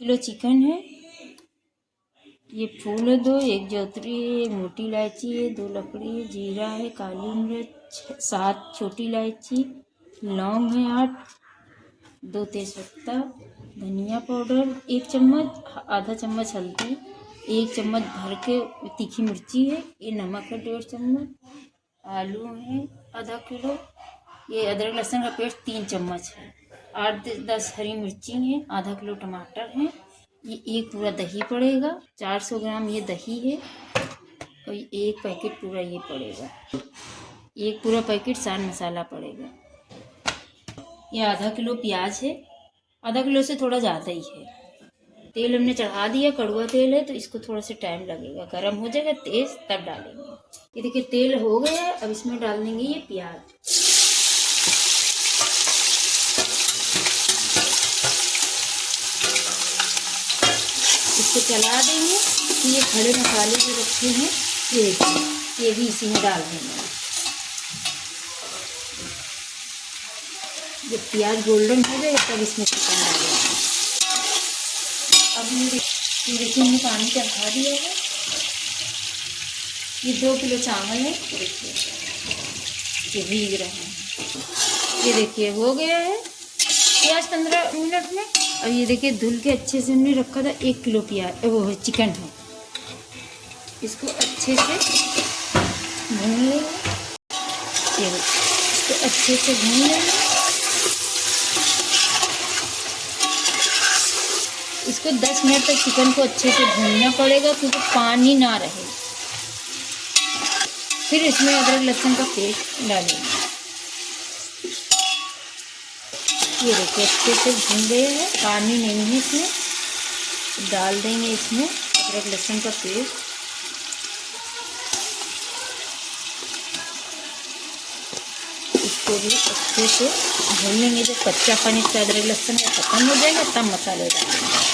Kilo chicken है। ये फूल है 2, 1 जावित्री है, 1 मोटी इलायची है, 2 लकड़ी है, जीरा है, काली मिर्च 7 छोटी इलायची, लौंग है 8, 2 तेज़पत्ता, धनिया पाउडर 1 चम्मच, आधा चम्मच हल्दी, 1 चम्मच भर के तीखी मिर्ची है, ये नमक है 1.5 चम्मच, आलू है आधा किलो, ये अदरक लहसुन का पेस्ट 3 चम्मच है, 8-10 हरी मिर्ची हैं, आधा किलो टमाटर हैं, ये एक पूरा दही पड़ेगा, 400 ग्राम ये दही है और एक पैकेट पूरा ये पड़ेगा, एक पूरा पैकेट सार मसाला पड़ेगा। ये आधा किलो प्याज है, आधा किलो से थोड़ा ज़्यादा ही है। तेल हमने चढ़ा दिया, कड़वा तेल है तो इसको थोड़ा सा टाइम लगेगा, गर्म हो जाएगा तेज़ तब डालेंगे। ये देखिए तेल हो गया है, अब इसमें डाल देंगे ये प्याज। इसको चला देंगे। तो ये खड़े मसाले जो रखे हैं ये भी इसी में डाल देंगे। जब प्याज गोल्डन हो जाएगा तब इसमें चिकन डालेंगे। अब ये देखिए हमने पानी चढ़ा दिया है। ये 2 किलो चावल है, देखिए ये भीग रहे हैं। ये देखिए हो गया है प्याज 15 मिनट में। अब ये देखिए धुल के अच्छे से हमने रखा था 1 किलो प्याज, वो है चिकन है, इसको अच्छे से भून लेंगे। इसको अच्छे से भून लेंगे। इसको 10 मिनट तक चिकन को अच्छे से भूनना पड़ेगा क्योंकि पानी ना रहे। फिर इसमें अदरक लहसुन का पेस्ट डालेंगे। ये देखिए अच्छे से भून गए हैं, पानी नहीं है इसमें। डाल देंगे इसमें अदरक लहसुन का पेस्ट। इसको भी अच्छे से भून लेंगे। जब कच्चापन इसका अदरक लहसुन का खत्म हो जाएगा तब मसाले डालेंगे।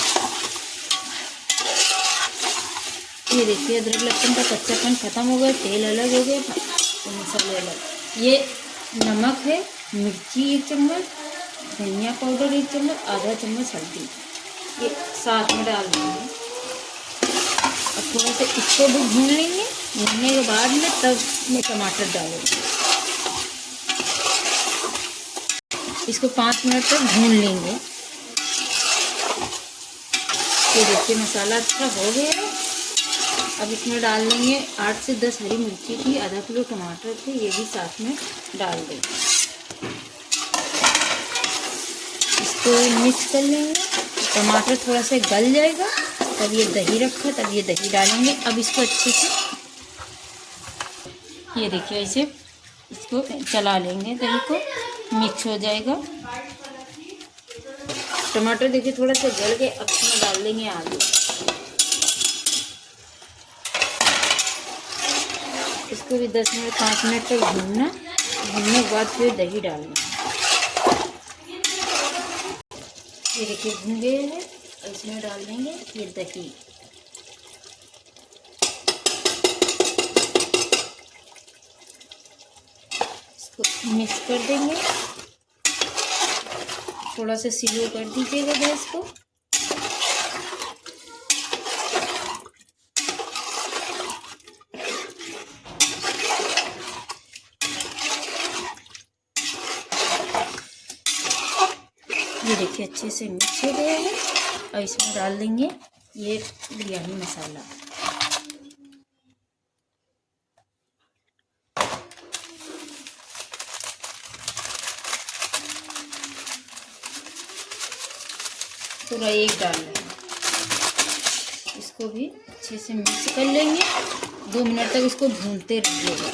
ये देखिए अदरक लहसुन का कच्चापन खत्म हो गया, तेल अलग हो गया तो मसाले अलग। ये नमक है, मिर्ची 1 चम्मच, धनिया पाउडर 1 चम्मच, आधा चम्मच हल्दी, ये साथ में डाल देंगे। अब थोड़ा सा इसको भी भून लेंगे। भूनने के बाद में तब में टमाटर डालेंगे। इसको 5 मिनट तक भून लेंगे। ये देखिए मसाला अच्छा हो गया है। अब इसमें डाल देंगे 8 से 10 हरी मिर्ची थी, आधा किलो टमाटर थे, ये भी साथ में डाल देंगे। इसको मिक्स कर लेंगे। टमाटर थोड़ा सा गल जाएगा तब ये दही रखा, तब ये दही डालेंगे। अब इसको अच्छे से ये देखिए ऐसे इसको चला लेंगे, दही को मिक्स हो जाएगा। टमाटर देखिए थोड़ा सा गल के, अब इसमें डाल देंगे आलू। इसको भी 5 मिनट तक भूनना। भूनने के बाद फिर दही डालना। ये देखिए भून गए हैं। और इसमें डाल देंगे ये दही। इसको मिक्स कर देंगे। थोड़ा सा स्लो कर दीजिएगा गैस को। ये देखिए अच्छे से मिक्स हो गया है। और इसमें डाल देंगे ये बिरयानी मसाला। पूरा एक डाल लेंगे। इसको भी अच्छे से मिक्स कर लेंगे। 2 मिनट तक इसको भूनते रहिएगा।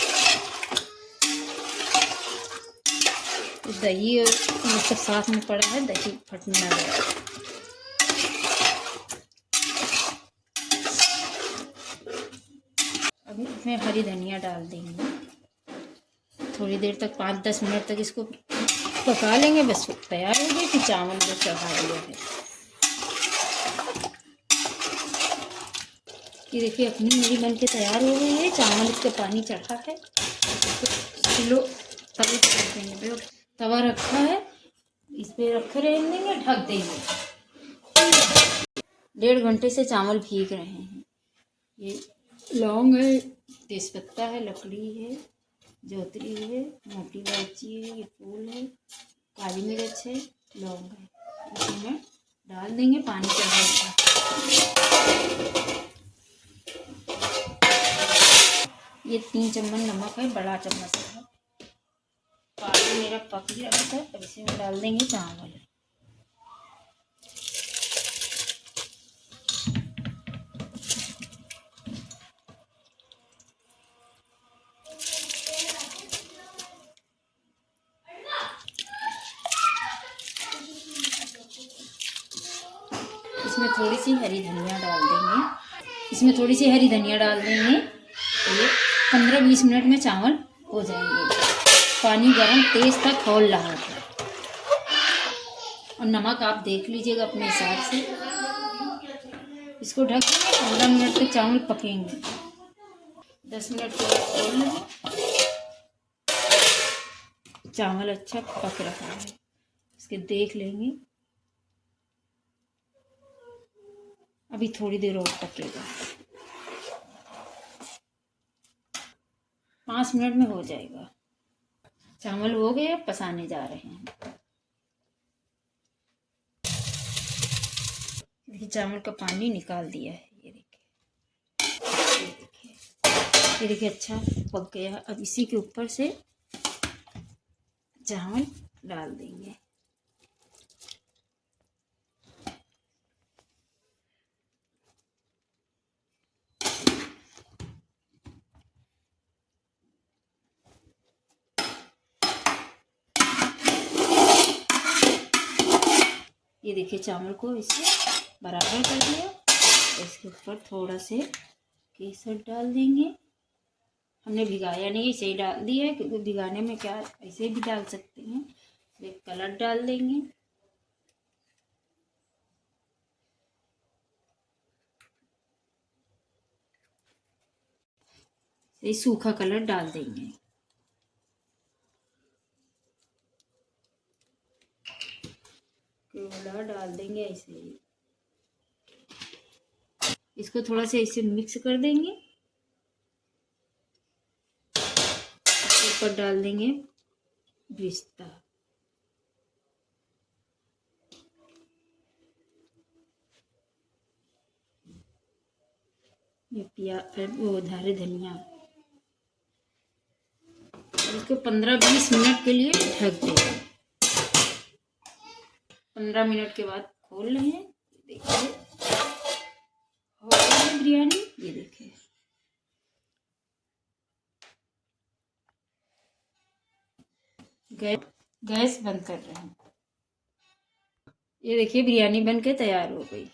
दही और ये सब साथ में पड़ा है, दही फटने ना लगे। अभी इसमें हरी धनिया डाल देंगे। थोड़ी देर तक 5-10 मिनट तक इसको पका लेंगे। बस तैयार हो गई। फिर चावल को चढ़ा दिया है। ये देखिए अपनी मेरी बन के तैयार हो गई है। चावल इसका पानी चढ़ा है। किलो तवे पर रख देंगे। तवा रखा है, इस पे रख देंगे, ढक देंगे। 1.5 घंटे से चावल भीग रहे हैं। ये लौंग है, तेज़पत्ता है, लकड़ी है, जोतरी है, मोटी इलायची है, ये फूल है, काली मिर्च है, लौंग है। इसमें डाल देंगे पानी चढ़ाएगा। ये 3 चम्मच नमक है, बड़ा चम्मच है। पानी मेरा पक गया था, अब इसमें डाल देंगे चावल। इसमें थोड़ी सी हरी धनिया डाल देंगे। इसमें थोड़ी सी हरी धनिया डाल देंगे। तो ये 15-20 मिनट में चावल हो जाएंगे। पानी गर्म तेज़ तक खौल रहा है और नमक आप देख लीजिएगा अपने हिसाब से। इसको ढक के 15 मिनट तक चावल पकेंगे। 10 मिनट के बाद खोल लेंगे। चावल अच्छा पक रहा है, इसके देख लेंगे। अभी थोड़ी देर और पकेगा, 5 मिनट में हो जाएगा। चावल हो गए, पसाने जा रहे हैं। देखिए चावल का पानी निकाल दिया है, ये देखिए, ये देखिए अच्छा पक गया। अब इसी के ऊपर से चावल डाल देंगे। ये देखिए चावल को इसे बराबर कर दिया। इसके ऊपर थोड़ा से केसर डाल देंगे। हमने भिगाया नहीं, इसे ही डाल दिया है, क्योंकि भिगाने में क्या, ऐसे भी डाल सकते हैं। एक कलर डाल देंगे। ये सूखा कलर डाल देंगे। केवड़ा डाल देंगे ऐसे ही। इसको थोड़ा सा ऐसे मिक्स कर देंगे। ऊपर डाल देंगे पिस्ता। ये वो हरी धनिया। इसको 15-20 मिनट के लिए ढक देंगे। 15 मिनट के बाद खोल रहे हैं। देखिए हो गई बिरयानी, ये देखिए। गैस बंद कर रहे हैं। ये देखिए बिरयानी बन के तैयार हो गई।